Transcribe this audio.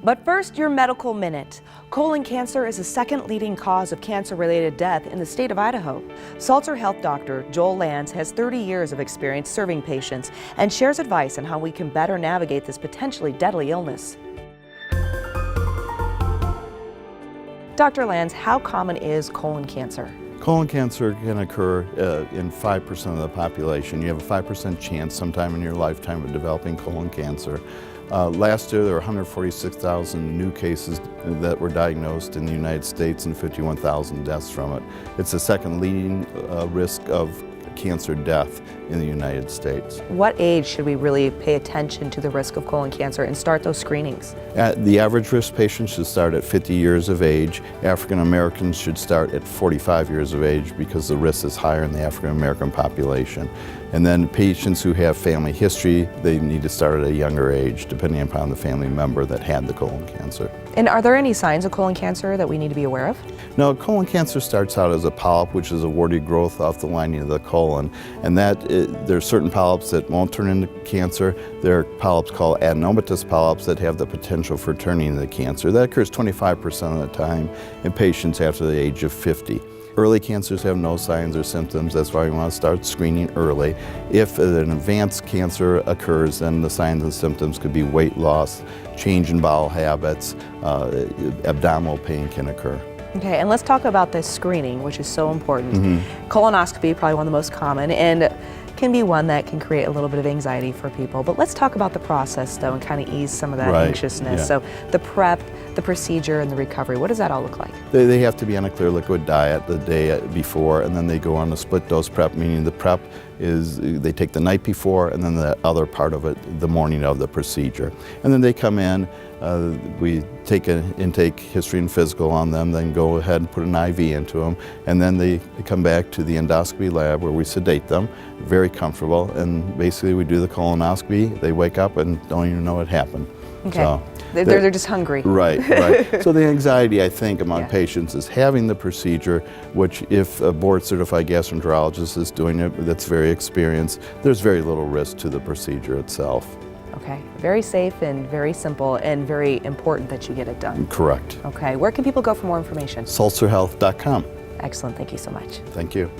But first, your medical minute. Colon cancer is the second leading cause of cancer-related death in the state of Idaho. Salter Health doctor Joel Lanz has 30 years of experience serving patients and shares advice on how we can better navigate this potentially deadly illness. Dr. Lanz, how common is colon cancer? Colon cancer can occur in 5% of the population. You have a 5% chance sometime in your lifetime of developing colon cancer. Last year there were 146,000 new cases that were diagnosed in the United States and 51,000 deaths from it. It's the second leading risk of cancer death in the United States. What age should we really pay attention to the risk of colon cancer and start those screenings? The average risk patient should start at 50 years of age. African Americans should start at 45 years of age because the risk is higher in the African American population. And then patients who have family history, they need to start at a younger age depending upon the family member that had the colon cancer. And are there any signs of colon cancer that we need to be aware of? No, colon cancer starts out as a polyp, which is a warty growth off the lining of the colon. And there are certain polyps that won't turn into cancer. There are polyps called adenomatous polyps that have the potential for turning into cancer. That occurs 25% of the time in patients after the age of 50. Early cancers have no signs or symptoms. That's why we want to start screening early. If an advanced cancer occurs, then the signs and symptoms could be weight loss, change in bowel habits, abdominal pain can occur. Okay, and let's talk about this screening, which is so important. Colonoscopy, probably one of the most common, and can be one that can create a little bit of anxiety for people. But let's talk about the process, though, and kind of ease some of that anxiousness. So the prep, the procedure, and the recovery, what does that all look like? They have to be on a clear liquid diet the day before, and then they go on a split dose prep, meaning the prep is they take the night before and then the other part of it the morning of the procedure. And then they come in, we take an intake history and physical on them, then go ahead and put an IV into them, and then they come back to the endoscopy lab where we sedate them, very comfortable, and basically we do the colonoscopy, they wake up and don't even know what happened. Okay. So, they're just hungry. Right. So the anxiety, I think, among patients is having the procedure, which if a board-certified gastroenterologist is doing it that's very experienced, there's very little risk to the procedure itself. Okay, very safe and very simple and very important that you get it done. Correct. Okay, where can people go for more information? Salterhealth.com. Excellent, thank you so much. Thank you.